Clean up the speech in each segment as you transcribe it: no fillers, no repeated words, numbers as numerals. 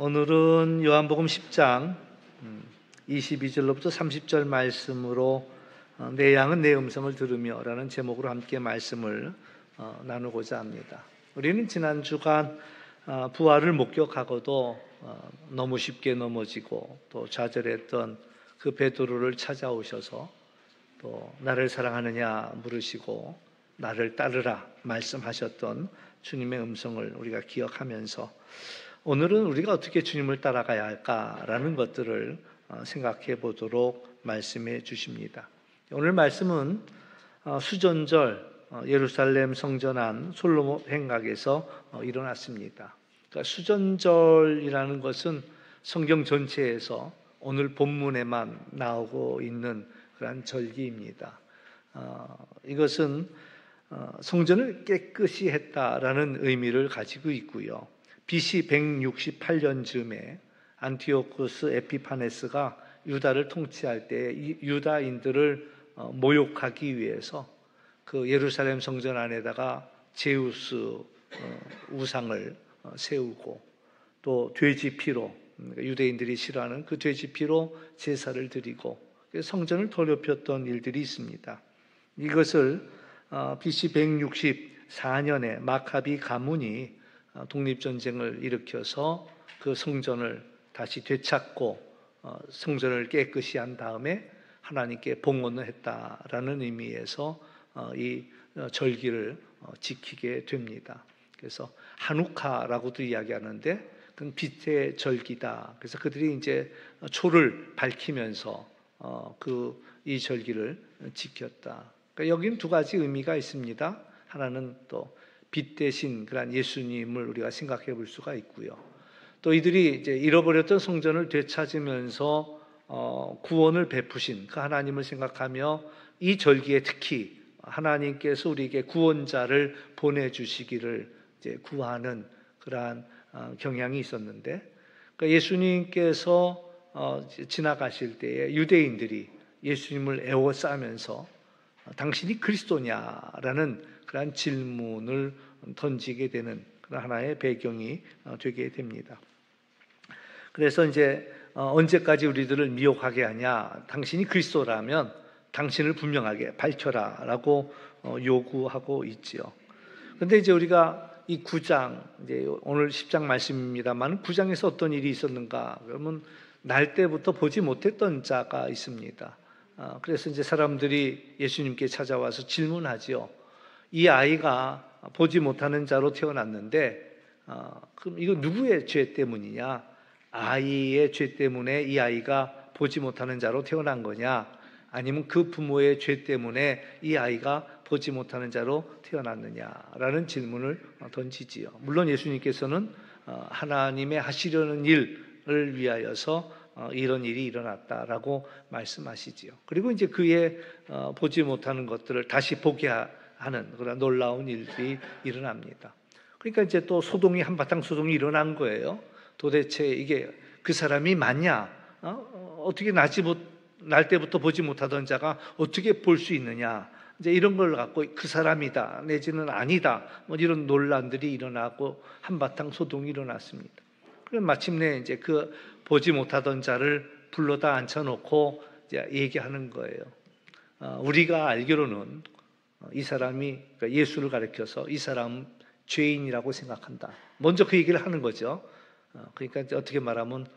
오늘은 요한복음 10장 22절로부터 30절 말씀으로 내 양은 내 음성을 들으며 라는 제목으로 함께 말씀을 나누고자 합니다. 우리는 지난 주간 부활을 목격하고도 너무 쉽게 넘어지고 또 좌절했던 그 베드로를 찾아오셔서 또 나를 사랑하느냐 물으시고 나를 따르라 말씀하셨던 주님의 음성을 우리가 기억하면서 오늘은 우리가 어떻게 주님을 따라가야 할까라는 것들을 생각해 보도록 말씀해 주십니다. 오늘 말씀은 수전절 예루살렘 성전 안 솔로몬 행각에서 일어났습니다. 그러니까 수전절이라는 것은 성경 전체에서 오늘 본문에만 나오고 있는 그런 절기입니다. 이것은 성전을 깨끗이 했다라는 의미를 가지고 있고요. BC 168년 즈음에 안티오쿠스 에피파네스가 유다를 통치할 때 유다인들을 모욕하기 위해서 그 예루살렘 성전 안에다가 제우스 우상을 세우고 또 돼지 피로, 유대인들이 싫어하는 그 돼지 피로 제사를 드리고 성전을 더럽혔던 일들이 있습니다. 이것을 BC 164년에 마카비 가문이 독립전쟁을 일으켜서 그 성전을 다시 되찾고 성전을 깨끗이 한 다음에 하나님께 봉헌을 했다라는 의미에서 이 절기를 지키게 됩니다. 그래서 하누카라고도 이야기하는데 그건 빛의 절기다. 그래서 그들이 이제 초를 밝히면서 이 절기를 지켰다. 그러니까 여기는 두 가지 의미가 있습니다. 하나는 또 빛 대신 그런 예수님을 우리가 생각해 볼 수가 있고요. 또 이들이 이제 잃어버렸던 성전을 되찾으면서 구원을 베푸신 그 하나님을 생각하며 이 절기에 특히 하나님께서 우리에게 구원자를 보내주시기를 이제 구하는 그러한 경향이 있었는데, 그러니까 예수님께서 지나가실 때에 유대인들이 예수님을 애워싸면서 당신이 그리스도냐라는 그런 질문을 던지게 되는 그런 하나의 배경이 되게 됩니다. 그래서 이제 언제까지 우리들을 미혹하게 하냐? 당신이 그리스도라면 당신을 분명하게 밝혀라라고 요구하고 있지요. 그런데 이제 우리가 이 9장, 이제 오늘 10장 말씀입니다만 9장에서 어떤 일이 있었는가? 그러면 날 때부터 보지 못했던 자가 있습니다. 그래서 이제 사람들이 예수님께 찾아와서 질문하지요. 이 아이가 보지 못하는 자로 태어났는데 그럼 이거 누구의 죄 때문이냐? 아이의 죄 때문에 이 아이가 보지 못하는 자로 태어난 거냐? 아니면 그 부모의 죄 때문에 이 아이가 보지 못하는 자로 태어났느냐라는 질문을 던지지요. 물론 예수님께서는 하나님의 하시려는 일을 위하여서 이런 일이 일어났다라고 말씀하시지요. 그리고 이제 그의 보지 못하는 것들을 다시 보게 하는 그런 놀라운 일들이 일어납니다. 그러니까 이제 또 소동이 한바탕 소동이 일어난 거예요. 도대체 이게 그 사람이 맞냐? 어떻게 날 때부터 보지 못하던 자가 어떻게 볼 수 있느냐? 이제 이런 걸 갖고 그 사람이다 내지는 아니다 뭐 이런 논란들이 일어나고 한바탕 소동이 일어났습니다. 그럼 마침내 이제 그 보지 못하던 자를 불러다 앉혀놓고 이제 얘기하는 거예요. 우리가 알기로는 이 사람이 예수를 가리켜서 이 사람 죄인이라고 생각한다. 먼저 그 얘기를 하는 거죠. 그러니까 이제 어떻게 말하면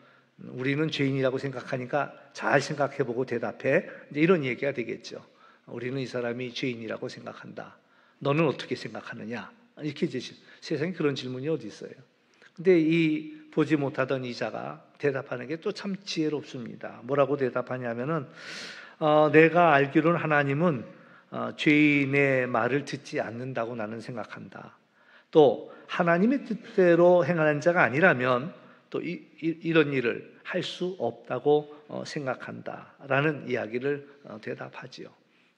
우리는 죄인이라고 생각하니까 잘 생각해보고 대답해. 이제 이런 얘기가 되겠죠. 우리는 이 사람이 죄인이라고 생각한다. 너는 어떻게 생각하느냐? 이렇게 이제 세상에 그런 질문이 어디 있어요. 근데 이 보지 못하던 이 자가 대답하는 게 또 참 지혜롭습니다. 뭐라고 대답하냐면은 내가 알기로는 하나님은 죄인의 말을 듣지 않는다고 나는 생각한다. 또 하나님의 뜻대로 행하는 자가 아니라면 또 이런 일을 할 수 없다고 생각한다라는 이야기를 대답하지요.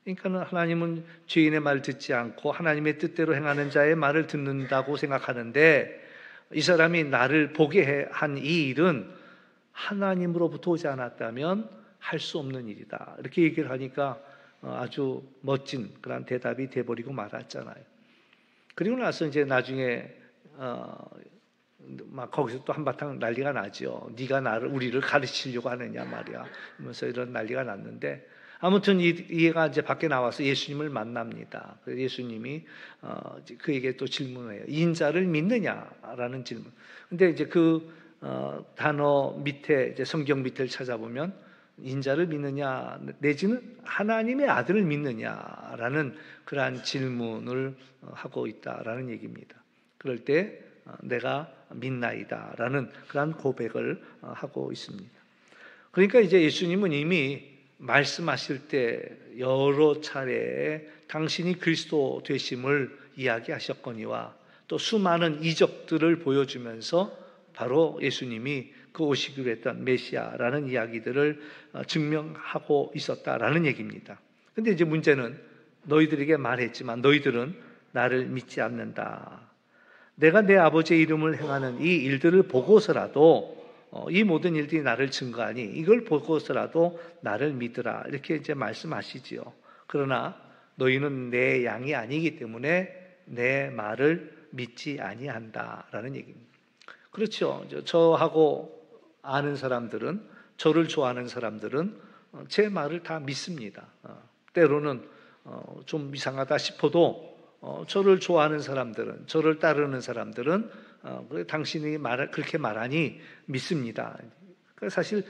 그러니까 하나님은 죄인의 말을 듣지 않고 하나님의 뜻대로 행하는 자의 말을 듣는다고 생각하는데 이 사람이 나를 보게 한 이 일은 하나님으로부터 오지 않았다면 할 수 없는 일이다. 이렇게 얘기를 하니까 아주 멋진 그런 대답이 돼버리고 말았잖아요. 그리고 나서 이제 나중에 막 거기서 또 한바탕 난리가 나죠. 네가 우리를 가르치려고 하느냐 말이야. 하면서 이런 난리가 났는데 아무튼 이가 이제 밖에 나와서 예수님을 만납니다. 그래서 예수님이 그에게 또 질문을 해요. 인자를 믿느냐라는 질문. 근데 이제 그 단어 밑에 이제 성경 밑을 찾아보면 인자를 믿느냐 내지는 하나님의 아들을 믿느냐라는 그러한 질문을 하고 있다라는 얘기입니다. 그럴 때 내가 믿나이다라는 그러한 고백을 하고 있습니다. 그러니까 이제 예수님은 이미 말씀하실 때 여러 차례 당신이 그리스도 되심을 이야기하셨거니와 또 수많은 이적들을 보여주면서 바로 예수님이 그 오시기로 했던 메시아라는 이야기들을 증명하고 있었다라는 얘기입니다. 근데 이제 문제는 너희들에게 말했지만 너희들은 나를 믿지 않는다. 내가 내 아버지의 이름을 행하는 이 일들을 보고서라도 이 모든 일들이 나를 증거하니 이걸 보고서라도 나를 믿으라. 이렇게 이제 말씀하시지요. 그러나 너희는 내 양이 아니기 때문에 내 말을 믿지 아니한다라는 얘기입니다. 그렇죠. 저하고 아는 사람들은, 저를 좋아하는 사람들은 제 말을 다 믿습니다. 때로는 좀 이상하다 싶어도 저를 좋아하는 사람들은, 저를 따르는 사람들은 당신이 그렇게 말하니 믿습니다. 사실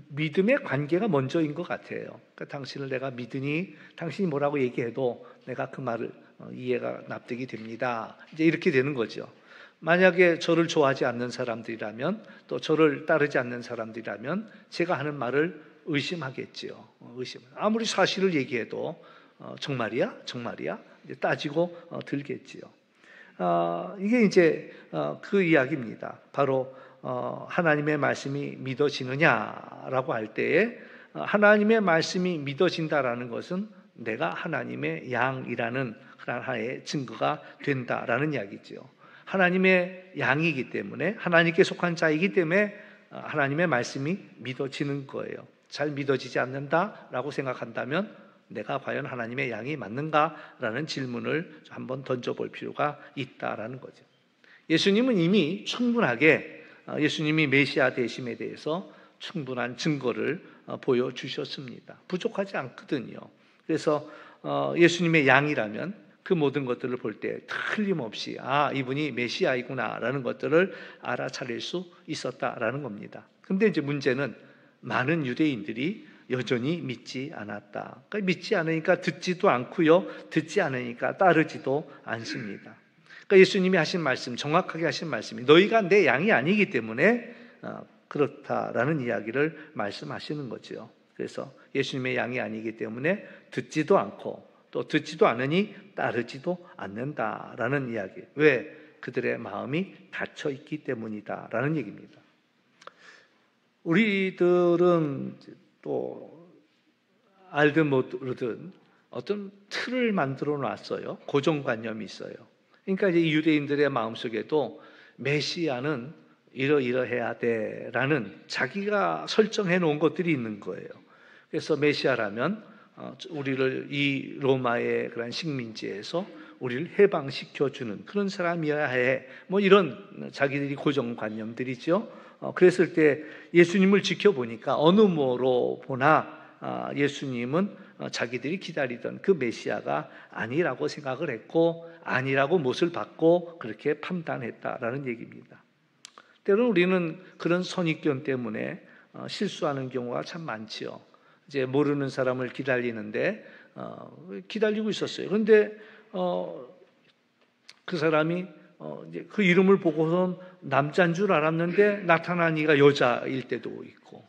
믿음의 관계가 먼저인 것 같아요. 당신을 내가 믿으니 당신이 뭐라고 얘기해도 내가 그 말을 이해가 납득이 됩니다. 이제 이렇게 되는 거죠. 만약에 저를 좋아하지 않는 사람들이라면 또 저를 따르지 않는 사람들이라면 제가 하는 말을 의심하겠지요. 아무리 사실을 얘기해도 정말이야? 정말이야? 이제 따지고 들겠지요. 이게 이제 그 이야기입니다. 바로 하나님의 말씀이 믿어지느냐라고 할 때에 하나님의 말씀이 믿어진다라는 것은 내가 하나님의 양이라는 하나의 증거가 된다라는 이야기죠. 하나님의 양이기 때문에 하나님께 속한 자이기 때문에 하나님의 말씀이 믿어지는 거예요. 잘 믿어지지 않는다라고 생각한다면 내가 과연 하나님의 양이 맞는가라는 질문을 한번 던져볼 필요가 있다라는 거죠. 예수님은 이미 충분하게 예수님이 메시아 되심에 대해서 충분한 증거를 보여주셨습니다. 부족하지 않거든요. 그래서 예수님의 양이라면 그 모든 것들을 볼 때 틀림없이 이분이 메시아이구나라는 것들을 알아차릴 수 있었다라는 겁니다. 근데 이제 문제는 많은 유대인들이 여전히 믿지 않았다. 그러니까 믿지 않으니까 듣지도 않고요. 듣지 않으니까 따르지도 않습니다. 그러니까 예수님이 하신 말씀, 정확하게 하신 말씀이 너희가 내 양이 아니기 때문에 그렇다라는 이야기를 말씀하시는 거죠. 그래서 예수님의 양이 아니기 때문에 듣지도 않고 또 듣지도 않으니 따르지도 않는다라는 이야기. 왜? 그들의 마음이 닫혀 있기 때문이다라는 얘기입니다. 우리들은 또 알든 모르든 어떤 틀을 만들어 놨어요. 고정관념이 있어요. 그러니까 이제 유대인들의 마음속에도 메시아는 이러이러해야 돼라는 자기가 설정해 놓은 것들이 있는 거예요. 그래서 메시아라면 우리를 이 로마의 그런 식민지에서 우리를 해방시켜 주는 그런 사람이어야 해. 뭐 이런 자기들이 고정관념들이죠. 그랬을 때 예수님을 지켜보니까 어느 뭐로 보나 예수님은 자기들이 기다리던 그 메시아가 아니라고 생각을 했고 아니라고 못을 받고 그렇게 판단했다라는 얘기입니다. 때로는 우리는 그런 선입견 때문에 실수하는 경우가 참 많지요. 이제 모르는 사람을 기다리는데 기다리고 있었어요. 그런데 그 사람이 이제 그 이름을 보고선 남자인 줄 알았는데 나타난 이가 여자일 때도 있고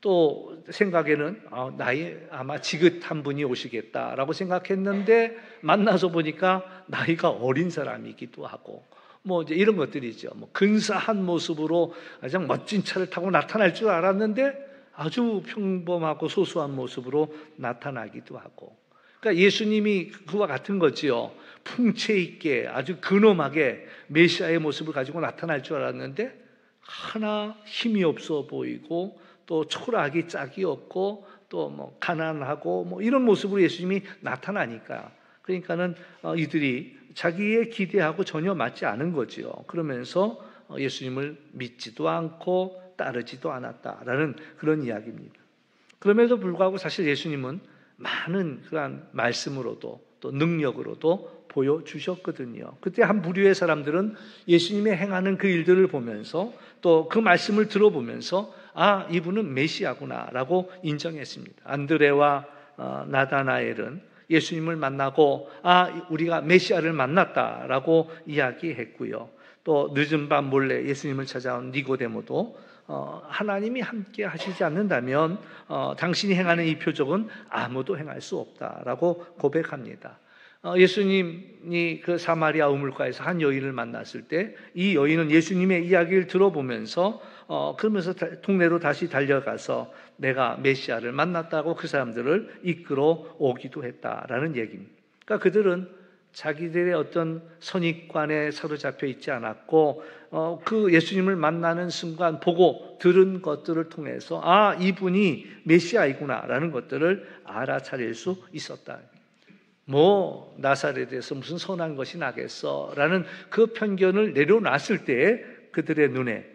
또 생각에는 나이 아마 지긋한 분이 오시겠다라고 생각했는데 만나서 보니까 나이가 어린 사람이기도 하고 뭐 이제 이런 것들이죠. 뭐 근사한 모습으로 가장 멋진 차를 타고 나타날 줄 알았는데 아주 평범하고 소소한 모습으로 나타나기도 하고. 그러니까 예수님이 그와 같은 거지요. 풍채 있게 아주 근엄하게 메시아의 모습을 가지고 나타날 줄 알았는데 하나 힘이 없어 보이고 또 초라하기 짝이 없고 또 뭐 가난하고 뭐 이런 모습으로 예수님이 나타나니까 그러니까는 이들이 자기의 기대하고 전혀 맞지 않은 거지요. 그러면서 예수님을 믿지도 않고 따르지도 않았다라는 그런 이야기입니다. 그럼에도 불구하고 사실 예수님은 많은 그러한 말씀으로도 또 능력으로도 보여주셨거든요. 그때 한 부류의 사람들은 예수님의 행하는 그 일들을 보면서 또 그 말씀을 들어보면서 아, 이분은 메시아구나라고 인정했습니다. 안드레와 나다나엘은 예수님을 만나고 아, 우리가 메시아를 만났다라고 이야기했고요. 또 늦은 밤 몰래 예수님을 찾아온 니고데모도 하나님이 함께 하시지 않는다면 당신이 행하는 이 표적은 아무도 행할 수 없다라고 고백합니다. 예수님이 그 사마리아 우물가에서 한 여인을 만났을 때 이 여인은 예수님의 이야기를 들어보면서 그러면서 동네로 다시 달려가서 내가 메시아를 만났다고 그 사람들을 이끌어 오기도 했다라는 얘기입니다. 그러니까 그들은 자기들의 어떤 선입관에 사로잡혀 있지 않았고 그 예수님을 만나는 순간 보고 들은 것들을 통해서 아, 이분이 메시아이구나라는 것들을 알아차릴 수 있었다. 뭐 나사렛에서 무슨 선한 것이 나겠어 라는 그 편견을 내려놨을 때 그들의 눈에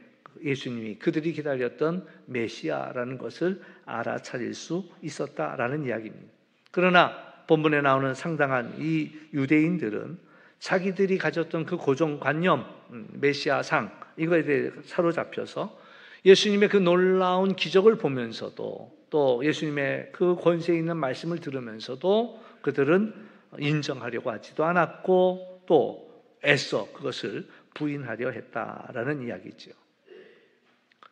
예수님이 그들이 기다렸던 메시아라는 것을 알아차릴 수 있었다라는 이야기입니다. 그러나 본문에 나오는 상당한 이 유대인들은 자기들이 가졌던 그 고정관념, 메시아상 이거에 대해 사로잡혀서 예수님의 그 놀라운 기적을 보면서도 또 예수님의 그 권세 있는 말씀을 들으면서도 그들은 인정하려고 하지도 않았고 또 애써 그것을 부인하려 했다라는 이야기죠.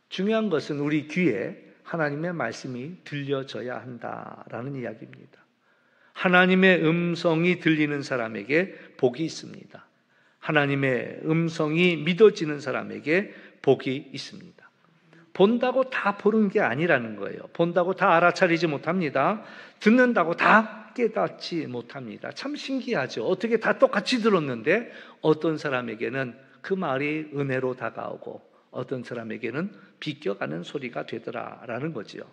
중요한 것은 우리 귀에 하나님의 말씀이 들려져야 한다라는 이야기입니다. 하나님의 음성이 들리는 사람에게 복이 있습니다. 하나님의 음성이 믿어지는 사람에게 복이 있습니다. 본다고 다 보는 게 아니라는 거예요. 본다고 다 알아차리지 못합니다. 듣는다고 다 깨닫지 못합니다. 참 신기하죠. 어떻게 다 똑같이 들었는데 어떤 사람에게는 그 말이 은혜로 다가오고 어떤 사람에게는 비껴가는 소리가 되더라라는 거지요.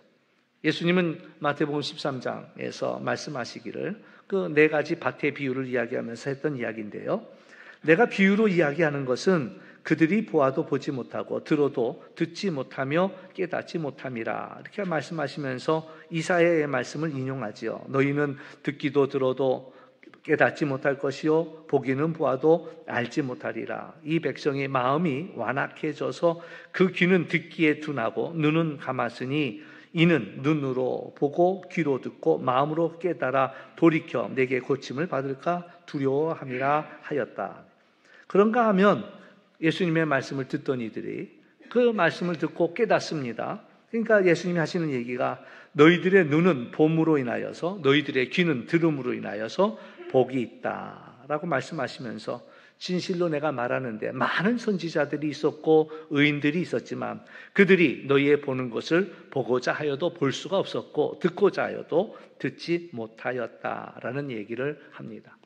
예수님은 마태복음 13장에서 말씀하시기를 그 네 가지 밭의 비유를 이야기하면서 했던 이야기인데요. 내가 비유로 이야기하는 것은 그들이 보아도 보지 못하고 들어도 듣지 못하며 깨닫지 못함이라 이렇게 말씀하시면서 이사야의 말씀을 인용하지요. 너희는 듣기도 들어도 깨닫지 못할 것이요 보기는 보아도 알지 못하리라. 이 백성의 마음이 완악해져서 그 귀는 듣기에 둔하고 눈은 감았으니 이는 눈으로 보고 귀로 듣고 마음으로 깨달아 돌이켜 내게 고침을 받을까 두려워함이라 하였다. 그런가 하면 예수님의 말씀을 듣던 이들이 그 말씀을 듣고 깨닫습니다. 그러니까 예수님이 하시는 얘기가 너희들의 눈은 봄으로 인하여서 너희들의 귀는 들음으로 인하여서 복이 있다라고 말씀하시면서 진실로 내가 말하는데 많은 선지자들이 있었고 의인들이 있었지만 그들이 너희의 보는 것을 보고자 하여도 볼 수가 없었고 듣고자 하여도 듣지 못하였다라는 얘기를 합니다.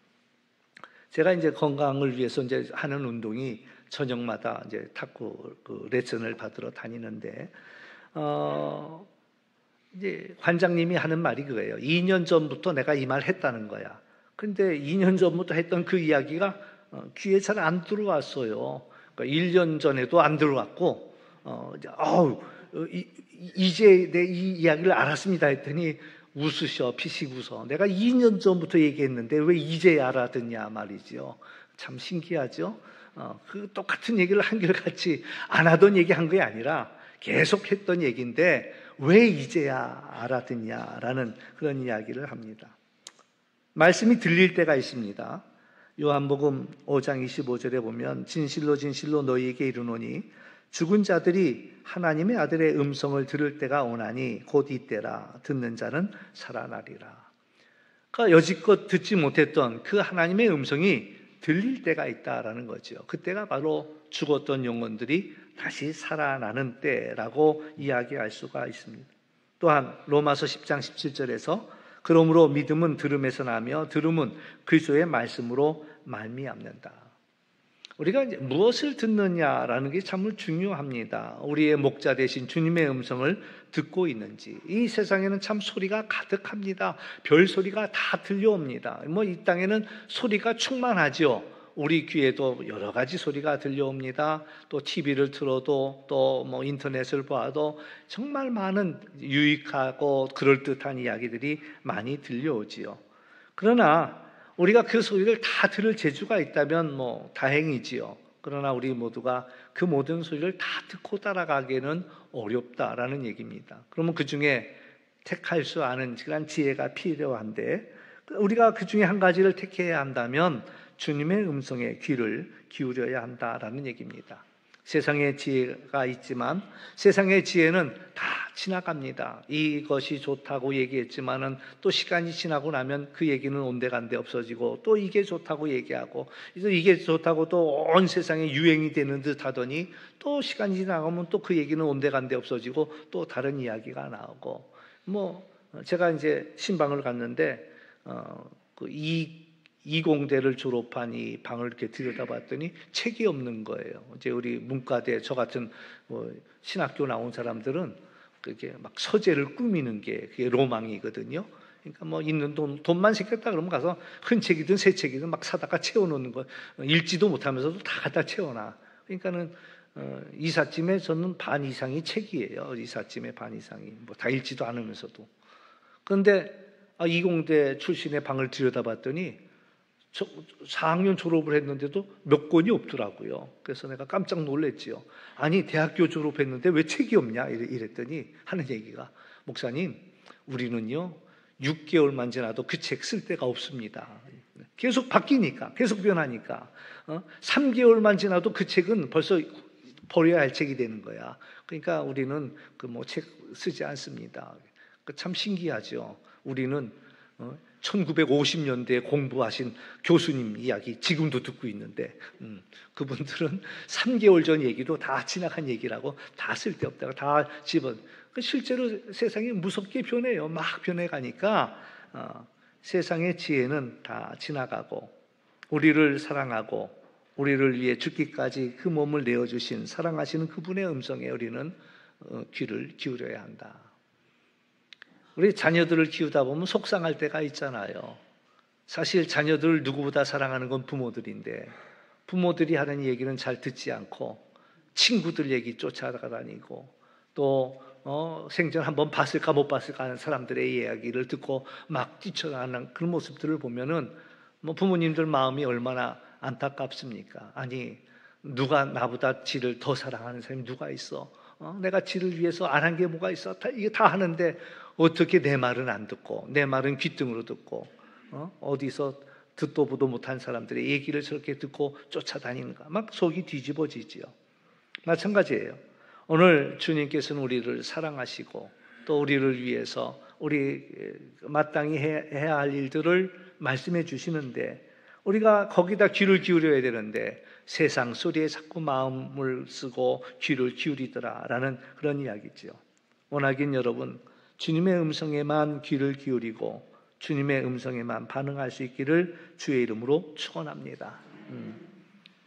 제가 이제 건강을 위해서 이제 하는 운동이 저녁마다 이제 탁구 그 레슨을 받으러 다니는데 이제 관장님이 하는 말이 그거예요. 2년 전부터 내가 이 말 했다는 거야. 근데 2년 전부터 했던 그 이야기가 귀에 잘 안 들어왔어요. 그러니까 1년 전에도 안 들어왔고 이제 내 이 이야기를 알았습니다 했더니 웃으셔, 피식 웃어. 내가 2년 전부터 얘기했는데 왜 이제 알아듣냐 말이죠. 참 신기하죠. 그 똑같은 얘기를 한결같이 안 하던 얘기 한 게 아니라 계속 했던 얘기인데 왜 이제야 알아듣냐라는 그런 이야기를 합니다. 말씀이 들릴 때가 있습니다. 요한복음 5장 25절에 보면 진실로 진실로 너희에게 이르노니 죽은 자들이 하나님의 아들의 음성을 들을 때가 오나니 곧 이때라. 듣는 자는 살아나리라. 그러니까 여지껏 듣지 못했던 그 하나님의 음성이 들릴 때가 있다라는 거죠. 그때가 바로 죽었던 영혼들이 다시 살아나는 때라고 이야기할 수가 있습니다. 또한 로마서 10장 17절에서 그러므로 믿음은 들음에서 나며 들음은 그리스도의 말씀으로 말미암는다. 우리가 이제 무엇을 듣느냐라는 게 참 중요합니다. 우리의 목자 되신 주님의 음성을 듣고 있는지. 이 세상에는 참 소리가 가득합니다. 별 소리가 다 들려옵니다. 이 땅에는 소리가 충만하죠. 우리 귀에도 여러 가지 소리가 들려옵니다. 또 TV를 틀어도 또 뭐 인터넷을 봐도 정말 많은 유익하고 그럴듯한 이야기들이 많이 들려오지요. 그러나 우리가 그 소리를 다 들을 재주가 있다면 뭐 다행이지요. 그러나 우리 모두가 그 모든 소리를 다 듣고 따라가기에는 어렵다라는 얘기입니다. 그러면 그 중에 택할 수 아는 그런 지혜가 필요한데, 우리가 그 중에 한 가지를 택해야 한다면 주님의 음성에 귀를 기울여야 한다라는 얘기입니다. 세상에 지혜가 있지만 세상의 지혜는 다 지나갑니다. 이것이 좋다고 얘기했지만은 또 시간이 지나고 나면 그 얘기는 온데간데 없어지고, 또 이게 좋다고 얘기하고, 이게 좋다고 또 온 세상에 유행이 되는 듯 하더니 또 시간이 지나가면 또 그 얘기는 온데간데 없어지고 또 다른 이야기가 나오고, 뭐 제가 이제 신방을 갔는데 그 이공대를 졸업한 이 방을 이렇게 들여다봤더니 책이 없는 거예요. 이제 우리 문과대, 저 같은 뭐 신학교 나온 사람들은 그게 막 서재를 꾸미는 게 그게 로망이거든요. 그러니까 뭐 있는 돈만 생겼다 그러면 가서 큰 책이든 새 책이든 막 사다가 채워놓는 거, 읽지도 못하면서도 다 갖다 채워놔. 그러니까는 이삿짐에 저는 반 이상이 책이에요. 이삿짐의 반 이상이 뭐 다 읽지도 않으면서도. 그런데 이공대 출신의 방을 들여다봤더니 4학년 졸업을 했는데도 몇 권이 없더라고요. 그래서 내가 깜짝 놀랐지요. 아니, 대학교 졸업했는데 왜 책이 없냐 이랬더니 하는 얘기가, 목사님, 우리는요 6개월만 지나도 그 책 쓸 데가 없습니다. 계속 바뀌니까, 계속 변하니까 3개월만 지나도 그 책은 벌써 버려야 할 책이 되는 거야. 그러니까 우리는 그 뭐 책 쓰지 않습니다. 참 신기하죠. 우리는 1950년대에 공부하신 교수님 이야기 지금도 듣고 있는데, 그분들은 3개월 전 얘기도 다 지나간 얘기라고 다 쓸데없다고 다 실제로 세상이 무섭게 변해요. 막 변해가니까 세상의 지혜는 다 지나가고, 우리를 사랑하고 우리를 위해 죽기까지 그 몸을 내어주신 사랑하시는 그분의 음성에 우리는 귀를 기울여야 한다. 우리 자녀들을 키우다 보면 속상할 때가 있잖아요. 사실 자녀들을 누구보다 사랑하는 건 부모들인데, 부모들이 하는 얘기는 잘 듣지 않고 친구들 얘기 쫓아다니고, 또 생전 한번 봤을까 못 봤을까 하는 사람들의 이야기를 듣고 막 뛰쳐나가는 그런 모습들을 보면은 뭐 부모님들 마음이 얼마나 안타깝습니까? 아니, 누가 나보다 지를 더 사랑하는 사람이 누가 있어? 내가 지를 위해서 안 한 게 뭐가 있어? 이게 다 하는데 어떻게 내 말은 안 듣고, 내 말은 귓등으로 듣고, 어디서 듣도 보도 못한 사람들의 얘기를 저렇게 듣고 쫓아다니는가? 막 속이 뒤집어지지요. 마찬가지예요. 오늘 주님께서는 우리를 사랑하시고 또 우리를 위해서 우리 마땅히 해야 할 일들을 말씀해 주시는데, 우리가 거기다 귀를 기울여야 되는데 세상 소리에 자꾸 마음을 쓰고 귀를 기울이더라라는 그런 이야기죠. 원하긴 여러분, 주님의 음성에만 귀를 기울이고 주님의 음성에만 반응할 수 있기를 주의 이름으로 축원합니다.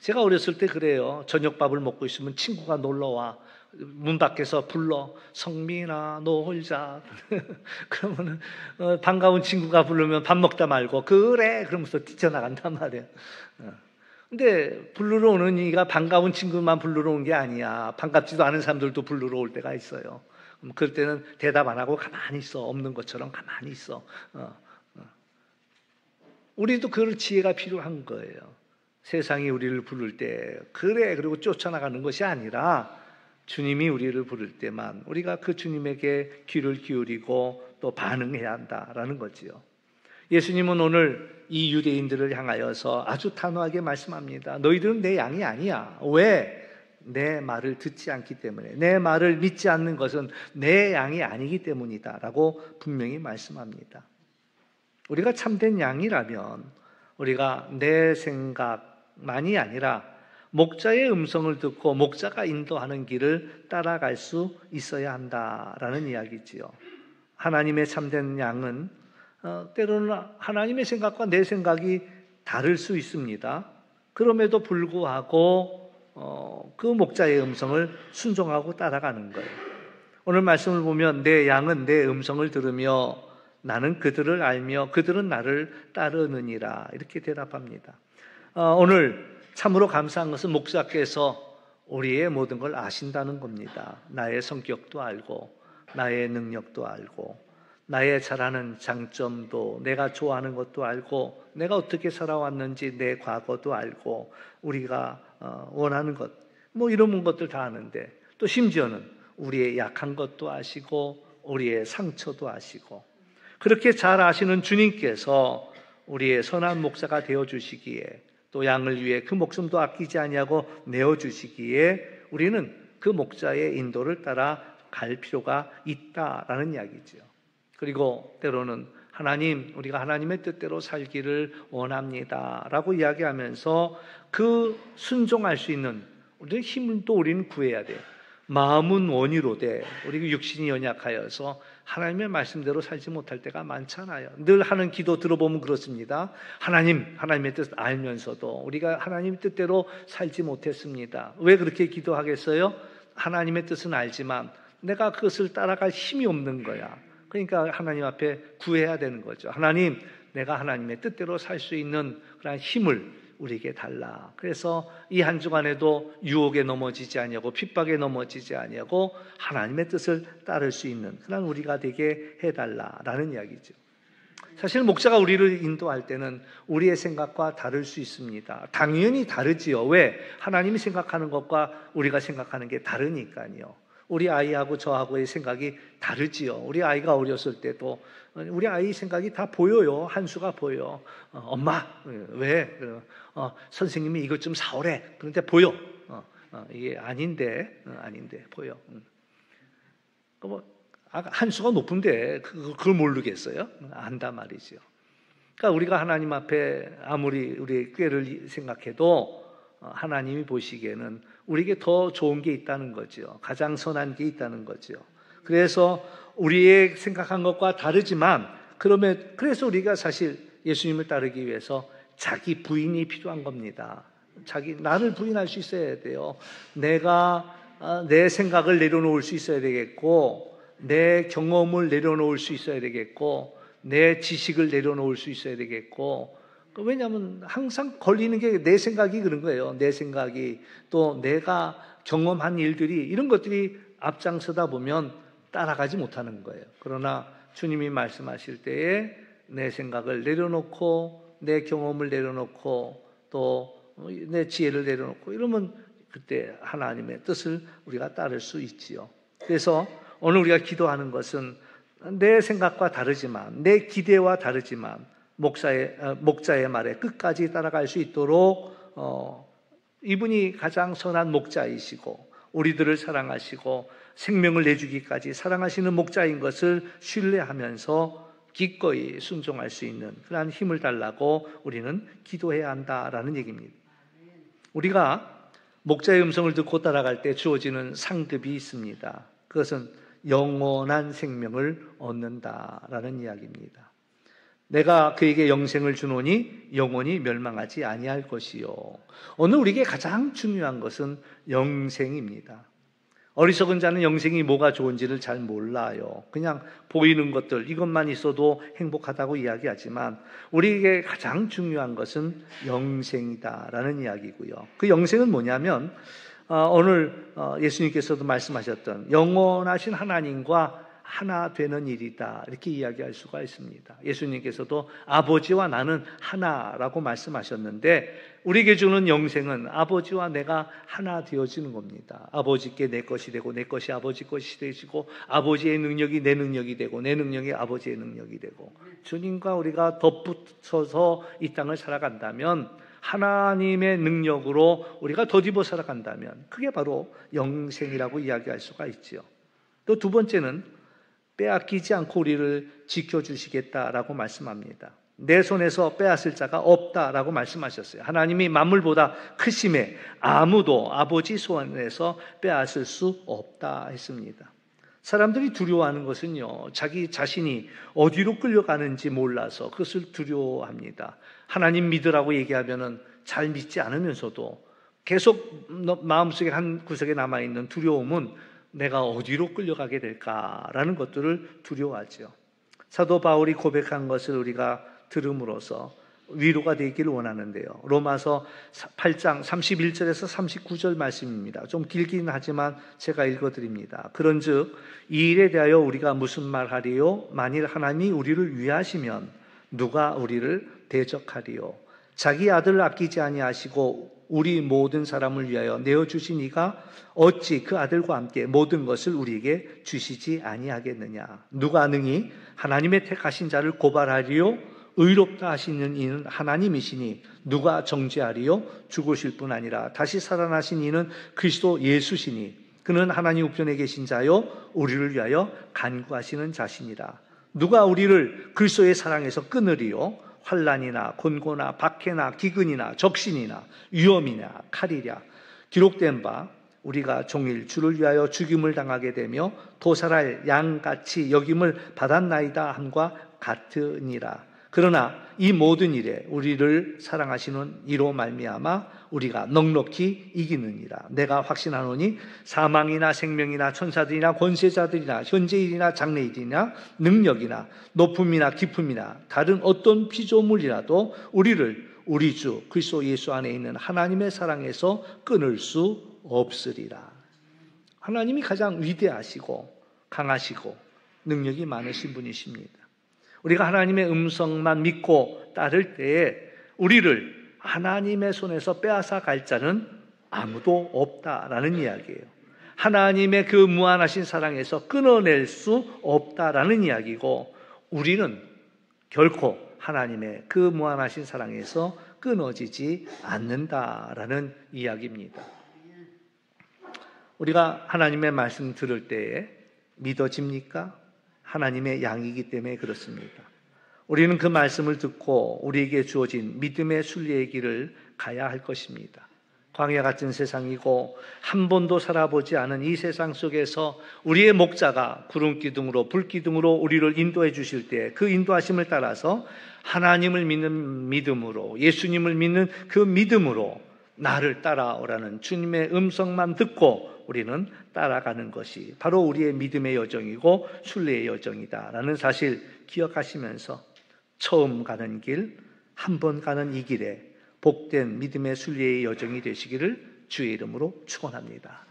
제가 어렸을 때 그래요. 저녁밥을 먹고 있으면 친구가 놀러와 문 밖에서 불러, 성민아 놀자. 그러면은 반가운 친구가 부르면 밥 먹다 말고 그래 그러면서 뛰쳐나간단 말이에요. 근데 부르러 오는 이가 반가운 친구만 부르러 온 게 아니야. 반갑지도 않은 사람들도 부르러 올 때가 있어요. 그럴 때는 대답 안 하고 가만히 있어. 없는 것처럼 가만히 있어. 우리도 그럴 지혜가 필요한 거예요. 세상이 우리를 부를 때 그래 그리고 쫓아나가는 것이 아니라 주님이 우리를 부를 때만 우리가 그 주님에게 귀를 기울이고 또 반응해야 한다라는 거지요. 예수님은 오늘 이 유대인들을 향하여서 아주 단호하게 말씀합니다. 너희들은 내 양이 아니야. 왜? 내 말을 듣지 않기 때문에, 내 말을 믿지 않는 것은 내 양이 아니기 때문이다 라고 분명히 말씀합니다. 우리가 참된 양이라면 우리가 내 생각만이 아니라 목자의 음성을 듣고 목자가 인도하는 길을 따라갈 수 있어야 한다라는 이야기지요. 하나님의 참된 양은 때로는 하나님의 생각과 내 생각이 다를 수 있습니다. 그럼에도 불구하고 그 목자의 음성을 순종하고 따라가는 거예요. 오늘 말씀을 보면 내 양은 내 음성을 들으며 나는 그들을 알며 그들은 나를 따르느니라 이렇게 대답합니다. 오늘 참으로 감사한 것은 목사께서 우리의 모든 걸 아신다는 겁니다. 나의 성격도 알고 나의 능력도 알고 나의 잘하는 장점도, 내가 좋아하는 것도 알고, 내가 어떻게 살아왔는지 내 과거도 알고, 우리가 원하는 것, 이런 것들 다 아는데, 또 심지어는 우리의 약한 것도 아시고 우리의 상처도 아시고, 그렇게 잘 아시는 주님께서 우리의 선한 목사가 되어주시기에, 또 양을 위해 그 목숨도 아끼지 아니하고 내어주시기에 우리는 그 목자의 인도를 따라 갈 필요가 있다라는 이야기죠. 그리고 때로는 하나님, 우리가 하나님의 뜻대로 살기를 원합니다 라고 이야기하면서 그 순종할 수 있는 우리의 힘을 또 우리는 구해야 돼요. 마음은 원이로되 우리 육신이 연약하여서 하나님의 말씀대로 살지 못할 때가 많잖아요. 늘 하는 기도 들어보면 그렇습니다. 하나님의 뜻을 알면서도 우리가 하나님의 뜻대로 살지 못했습니다. 왜 그렇게 기도하겠어요? 하나님의 뜻은 알지만 내가 그것을 따라갈 힘이 없는 거야. 그러니까 하나님 앞에 구해야 되는 거죠. 하나님, 내가 하나님의 뜻대로 살 수 있는 그런 힘을 우리에게 달라. 그래서 이 한 주간에도 유혹에 넘어지지 아니하고 핍박에 넘어지지 아니하고 하나님의 뜻을 따를 수 있는 그런 우리가 되게 해달라라는 이야기죠. 사실 목자가 우리를 인도할 때는 우리의 생각과 다를 수 있습니다. 당연히 다르지요. 왜? 하나님이 생각하는 것과 우리가 생각하는 게 다르니까요. 우리 아이하고 저하고의 생각이 다르지요. 우리 아이가 어렸을 때도 우리 아이 생각이 다 보여요. 한 수가 보여. 엄마, 왜? 선생님이 이것 좀 사오래. 그런데 보여. 이게 아닌데 보여. 한 수가 높은데 그걸 모르겠어요? 안단 말이죠. 그러니까 우리가 하나님 앞에 아무리 우리의 꾀를 생각해도 하나님이 보시기에는 우리에게 더 좋은 게 있다는 거죠. 가장 선한 게 있다는 거죠. 그래서 우리의 생각한 것과 다르지만 그래서 우리가 사실 예수님을 따르기 위해서 자기 부인이 필요한 겁니다. 나를 부인할 수 있어야 돼요. 내가 내 생각을 내려놓을 수 있어야 되겠고, 내 경험을 내려놓을 수 있어야 되겠고, 내 지식을 내려놓을 수 있어야 되겠고, 왜냐하면 항상 걸리는 게 내 생각이 그런 거예요. 내 생각이, 또 내가 경험한 일들이, 이런 것들이 앞장서다 보면 따라가지 못하는 거예요. 그러나 주님이 말씀하실 때에 내 생각을 내려놓고 내 경험을 내려놓고 또 내 지혜를 내려놓고 이러면 그때 하나님의 뜻을 우리가 따를 수 있지요. 그래서 오늘 우리가 기도하는 것은 내 생각과 다르지만, 내 기대와 다르지만 목자의 말에 끝까지 따라갈 수 있도록 이분이 가장 선한 목자이시고 우리들을 사랑하시고 생명을 내주기까지 사랑하시는 목자인 것을 신뢰하면서 기꺼이 순종할 수 있는 그러한 힘을 달라고 우리는 기도해야 한다라는 얘기입니다. 우리가 목자의 음성을 듣고 따라갈 때 주어지는 상급이 있습니다. 그것은 영원한 생명을 얻는다라는 이야기입니다. 내가 그에게 영생을 주노니 영원히 멸망하지 아니할 것이요. 오늘 우리에게 가장 중요한 것은 영생입니다. 어리석은 자는 영생이 뭐가 좋은지를 잘 몰라요. 그냥 보이는 것들, 이것만 있어도 행복하다고 이야기하지만 우리에게 가장 중요한 것은 영생이다라는 이야기고요. 그 영생은 뭐냐면 오늘 예수님께서도 말씀하셨던 영원하신 하나님과 하나 되는 일이다, 이렇게 이야기할 수가 있습니다. 예수님께서도 아버지와 나는 하나라고 말씀하셨는데 우리에게 주는 영생은 아버지와 내가 하나 되어지는 겁니다. 아버지께 내 것이 되고 내 것이 아버지 것이 되시고 아버지의 능력이 내 능력이 되고 내 능력이 아버지의 능력이 되고 주님과 우리가 덧붙여서 이 땅을 살아간다면, 하나님의 능력으로 우리가 덧입어 살아간다면 그게 바로 영생이라고 이야기할 수가 있지요. 또 두 번째는 빼앗기지 않고 우리를 지켜주시겠다라고 말씀합니다. 내 손에서 빼앗을 자가 없다라고 말씀하셨어요. 하나님이 만물보다 크심에 아무도 아버지 손에서 빼앗을 수 없다 했습니다. 사람들이 두려워하는 것은요, 자기 자신이 어디로 끌려가는지 몰라서 그것을 두려워합니다. 하나님 믿으라고 얘기하면은 잘 믿지 않으면서도 계속 마음속에 한 구석에 남아있는 두려움은 내가 어디로 끌려가게 될까라는 것들을 두려워하죠. 사도 바울이 고백한 것을 우리가 들음으로써 위로가 되기를 원하는데요. 로마서 8장 31절에서 39절 말씀입니다. 좀 길긴 하지만 제가 읽어드립니다. 그런즉 이 일에 대하여 우리가 무슨 말하리요? 만일 하나님이 우리를 위하시면 누가 우리를 대적하리요? 자기 아들을 아끼지 아니하시고 우리 모든 사람을 위하여 내어주신 이가 어찌 그 아들과 함께 모든 것을 우리에게 주시지 아니하겠느냐? 누가 능히 하나님의 택하신 자를 고발하리요? 의롭다 하시는 이는 하나님이시니 누가 정죄하리요? 죽으실 뿐 아니라 다시 살아나신 이는 그리스도 예수시니 그는 하나님 우편에 계신 자요 우리를 위하여 간구하시는 자시니라. 누가 우리를 그리스도의 사랑에서 끊으리요? 환난이나 곤고나 박해나 기근이나 적신이나 위험이나 칼이랴. 기록된 바 우리가 종일 주를 위하여 죽임을 당하게 되며 도살할 양같이 여김을 받았나이다 함과 같으니라. 그러나 이 모든 일에 우리를 사랑하시는 이로 말미암아 우리가 넉넉히 이기느니라. 내가 확신하노니 사망이나 생명이나 천사들이나 권세자들이나 현재일이나 장래일이나 능력이나 높음이나 깊음이나 다른 어떤 피조물이라도 우리를 우리 주 그리스도 예수 안에 있는 하나님의 사랑에서 끊을 수 없으리라. 하나님이 가장 위대하시고 강하시고 능력이 많으신 분이십니다. 우리가 하나님의 음성만 믿고 따를 때에 우리를 하나님의 손에서 빼앗아 갈 자는 아무도 없다라는 이야기예요. 하나님의 그 무한하신 사랑에서 끊어낼 수 없다라는 이야기고 우리는 결코 하나님의 그 무한하신 사랑에서 끊어지지 않는다라는 이야기입니다. 우리가 하나님의 말씀 들을 때에 믿어집니까? 하나님의 양이기 때문에 그렇습니다. 우리는 그 말씀을 듣고 우리에게 주어진 믿음의 순례의 길을 가야 할 것입니다. 광야 같은 세상이고 한 번도 살아보지 않은 이 세상 속에서 우리의 목자가 구름기둥으로 불기둥으로 우리를 인도해 주실 때 그 인도하심을 따라서 하나님을 믿는 믿음으로 예수님을 믿는 그 믿음으로 나를 따라오라는 주님의 음성만 듣고 우리는 따라가는 것이 바로 우리의 믿음의 여정이고 순례의 여정이다라는 사실 기억하시면서 처음 가는 길, 한 번 가는 이 길에 복된 믿음의 순례의 여정이 되시기를 주의 이름으로 축원합니다.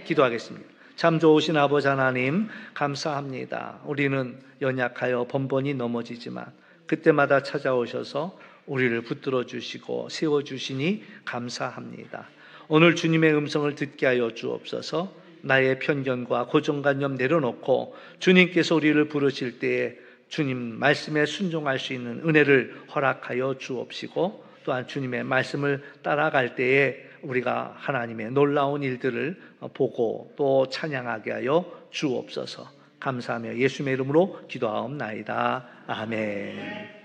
기도하겠습니다. 참 좋으신 아버지 하나님 감사합니다. 우리는 연약하여 번번이 넘어지지만 그때마다 찾아오셔서 우리를 붙들어 주시고 세워 주시니 감사합니다. 오늘 주님의 음성을 듣게 하여 주옵소서. 나의 편견과 고정관념 내려놓고 주님께서 우리를 부르실 때에 주님 말씀에 순종할 수 있는 은혜를 허락하여 주옵시고 또한 주님의 말씀을 따라갈 때에 우리가 하나님의 놀라운 일들을 보고 또 찬양하게 하여 주옵소서. 감사하며 예수님의 이름으로 기도하옵나이다. 아멘.